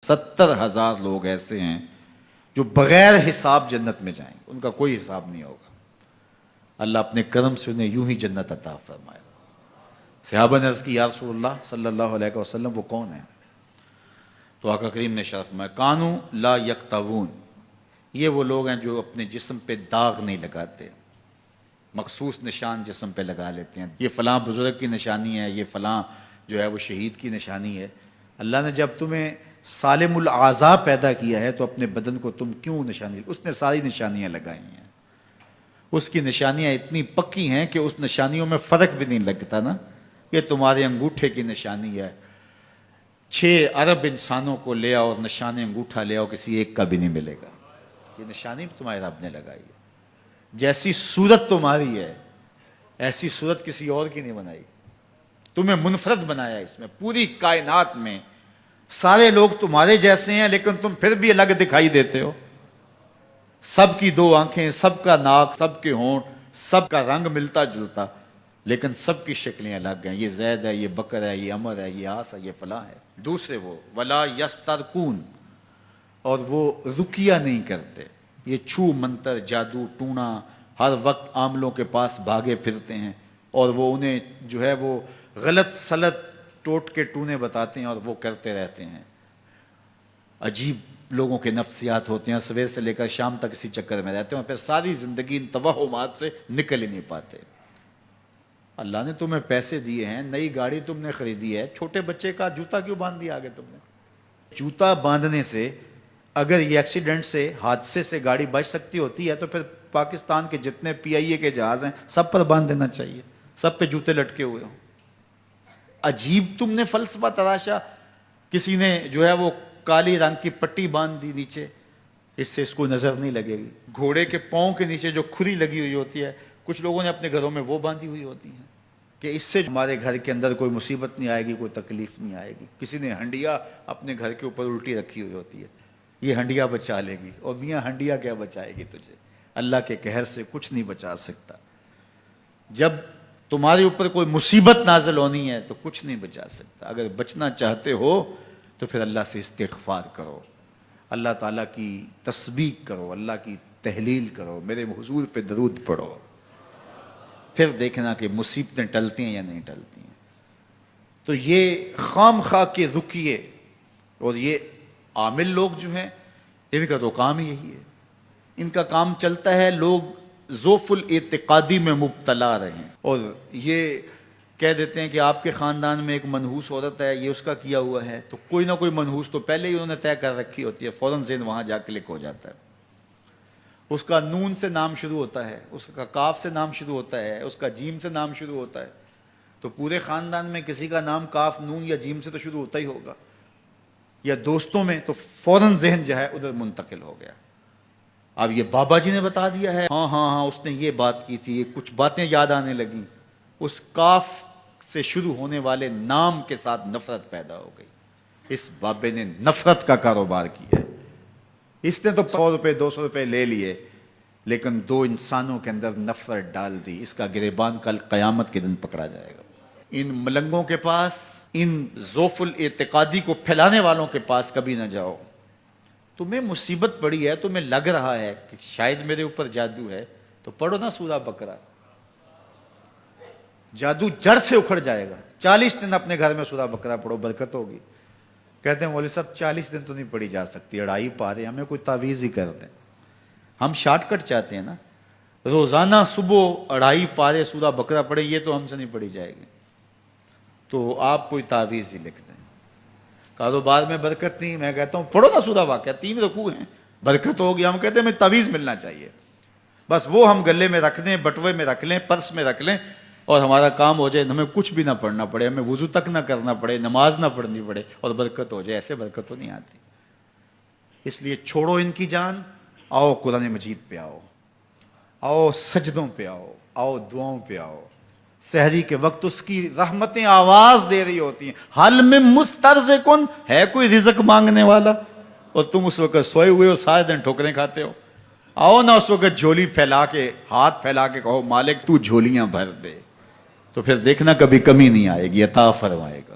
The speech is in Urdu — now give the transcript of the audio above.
70,000 لوگ ایسے ہیں جو بغیر حساب جنت میں جائیں گے، ان کا کوئی حساب نہیں ہوگا۔ اللہ اپنے کرم سے انہیں یوں ہی جنت عطا فرمائے۔ صحابہ نے عرض کی یا رسول اللہ صلی اللہ علیہ وسلم وہ کون ہیں؟ تو آقا کریم نے شرف میں کانو لا یکتوون، یہ وہ لوگ ہیں جو اپنے جسم پہ داغ نہیں لگاتے، مخصوص نشان جسم پہ لگا لیتے ہیں، یہ فلاں بزرگ کی نشانی ہے، یہ فلاں جو ہے وہ شہید کی نشانی ہے۔ اللہ نے جب تمہیں سالم الاعضاء پیدا کیا ہے تو اپنے بدن کو تم کیوں نشانی، اس نے ساری نشانیاں لگائی ہیں، اس کی نشانیاں اتنی پکی ہیں کہ اس نشانیوں میں فرق بھی نہیں لگتا نا۔ یہ تمہارے انگوٹھے کی نشانی ہے، 6 ارب انسانوں کو لے آؤ اور نشان انگوٹھا لے آؤ، کسی ایک کا بھی نہیں ملے گا۔ یہ نشانی تمہارے رب نے لگائی ہے۔ جیسی صورت تمہاری ہے ایسی صورت کسی اور کی نہیں بنائی، تمہیں منفرد بنایا اس میں۔ پوری کائنات میں سارے لوگ تمہارے جیسے ہیں لیکن تم پھر بھی الگ دکھائی دیتے ہو۔ سب کی 2 آنکھیں، سب کا ناک، سب کے ہونٹ، سب کا رنگ ملتا جلتا، لیکن سب کی شکلیں الگ ہیں۔ یہ زید ہے، یہ بکر ہے، یہ عمر ہے، یہ آس ہے، یہ فلاں ہے۔ دوسرے وہ ولا یسترقون، اور وہ رقیہ نہیں کرتے، یہ چھو منتر جادو ٹونا ہر وقت عاملوں کے پاس بھاگے پھرتے ہیں، اور وہ انہیں جو ہے وہ غلط سلط ٹوٹ کے ٹونے بتاتے ہیں اور وہ کرتے رہتے ہیں۔ عجیب لوگوں کے نفسیات ہوتے ہیں، صبح سے لے کر شام تک اسی چکر میں رہتے ہیں اور پھر ساری زندگی ان توہمات سے نکل ہی نہیں پاتے۔ اللہ نے تمہیں پیسے دیے ہیں، نئی گاڑی تم نے خریدی ہے، چھوٹے بچے کا جوتا کیوں باندھ دیا آگے تم نے؟ جوتا باندھنے سے اگر یہ ایکسیڈنٹ سے، حادثے سے گاڑی بچ سکتی ہوتی ہے تو پھر پاکستان کے جتنے PIA کے جہاز ہیں سب پر باندھ دینا چاہیے، سب پہ جوتے لٹکے ہوئے ہوں۔ عجیب تم نے فلسفہ تراشا، کسی نے جو ہے وہ کالی رنگ کی پٹی باندھ دی نیچے، اس سے اس کو نظر نہیں لگے گی۔ گھوڑے کے پاؤں کے نیچے جو کھری لگی ہوئی ہوتی ہے، کچھ لوگوں نے اپنے گھروں میں وہ باندھی ہوئی ہوتی ہیں کہ اس سے ہمارے گھر کے اندر کوئی مصیبت نہیں آئے گی، کوئی تکلیف نہیں آئے گی۔ کسی نے ہنڈیا اپنے گھر کے اوپر الٹی رکھی ہوئی ہوتی ہے، یہ ہنڈیا بچا لے گی، اور میاں ہنڈیا کیا بچائے گی تجھے؟ اللہ کے قہر سے کچھ نہیں بچا سکتا۔ جب تمہارے اوپر کوئی مصیبت نازل ہونی ہے تو کچھ نہیں بچا سکتا۔ اگر بچنا چاہتے ہو تو پھر اللہ سے استغفار کرو، اللہ تعالیٰ کی تسبیح کرو، اللہ کی تحلیل کرو، میرے حضور پہ درود پڑھو، پھر دیکھنا کہ مصیبتیں ٹلتی ہیں یا نہیں ٹلتی ہیں۔ تو یہ خام خواہ کے رقیے اور یہ عامل لوگ جو ہیں ان کا تو کام یہی ہے، ان کا کام چلتا ہے لوگ ذوف الاعتقادی میں مبتلا رہیں، اور یہ کہہ دیتے ہیں کہ آپ کے خاندان میں ایک منحوس عورت ہے، یہ اس کا کیا ہوا ہے، تو کوئی نہ کوئی منحوس تو پہلے ہی انہوں نے طے کر رکھی ہوتی ہے، فوراً ذہن وہاں جا کلک ہو جاتا ہے۔ اس کا نون سے نام شروع ہوتا ہے، اس کا کاف سے نام شروع ہوتا ہے، اس کا جیم سے نام شروع ہوتا ہے، تو پورے خاندان میں کسی کا نام کاف نون یا جیم سے تو شروع ہوتا ہی ہوگا، یا دوستوں میں، تو فوراً ذہن جو ہے ادھر منتقل ہو گیا۔ اب یہ بابا جی نے بتا دیا ہے، ہاں اس نے یہ بات کی تھی، کچھ باتیں یاد آنے لگیں، اس کاف سے شروع ہونے والے نام کے ساتھ نفرت پیدا ہو گئی۔ اس بابے نے نفرت کا کاروبار کیا ہے، اس نے تو 100 روپے 200 روپے لے لیے لیکن 2 انسانوں کے اندر نفرت ڈال دی۔ اس کا گریبان کل قیامت کے دن پکڑا جائے گا۔ ان ملنگوں کے پاس، ان ذوف الاعتقادی کو پھیلانے والوں کے پاس کبھی نہ جاؤ۔ تمہیں مصیبت پڑی ہے، تمہیں لگ رہا ہے کہ شاید میرے اوپر جادو ہے، تو پڑھو نا سورہ بقرہ، جادو جڑ سے اکھڑ جائے گا۔ 40 دن اپنے گھر میں سورہ بقرہ پڑھو، برکت ہوگی۔ کہتے ہیں مولوی صاحب 40 دن تو نہیں پڑھی جا سکتی، 2.5 پارے، ہمیں کوئی تعویذ ہی کر دیں۔ ہم شارٹ کٹ چاہتے ہیں نا، روزانہ صبح 2.5 پارے سورہ بقرہ پڑھیں، یہ تو ہم سے نہیں پڑھی جائے گی، تو آپ کوئی تعویذ ہی لکھ دیں۔ کاروبار میں برکت نہیں، میں کہتا ہوں پڑھو نا سورہ واقعہ، 3 رکوع ہیں، برکت ہوگی۔ ہم کہتے ہیں ہمیں تعویذ ملنا چاہیے، بس وہ ہم گلے میں رکھ دیں، بٹوے میں رکھ لیں، پرس میں رکھ لیں، اور ہمارا کام ہو جائے، ہمیں کچھ بھی نہ پڑھنا پڑے، ہمیں وضو تک نہ کرنا پڑے، نماز نہ پڑھنی پڑے، اور برکت ہو جائے۔ ایسے برکت تو نہیں آتی۔ اس لیے چھوڑو ان کی جان، آؤ قرآن مجید پہ آؤ، آؤ سجدوں پہ آؤ، آؤ دعاؤں پہ آؤ۔ سحری کے وقت اس کی رحمتیں آواز دے رہی ہوتی ہیں، حل میں مسترزقن، ہے کوئی رزق مانگنے والا، اور تم اس وقت سوئے ہوئے ہو، سارے دن ٹھوکریں کھاتے ہو۔ آؤ نا اس وقت جھولی پھیلا کے، ہاتھ پھیلا کے کہو مالک تو جھولیاں بھر دے، تو پھر دیکھنا کبھی کمی نہیں آئے گی، عطا فرمائے گا۔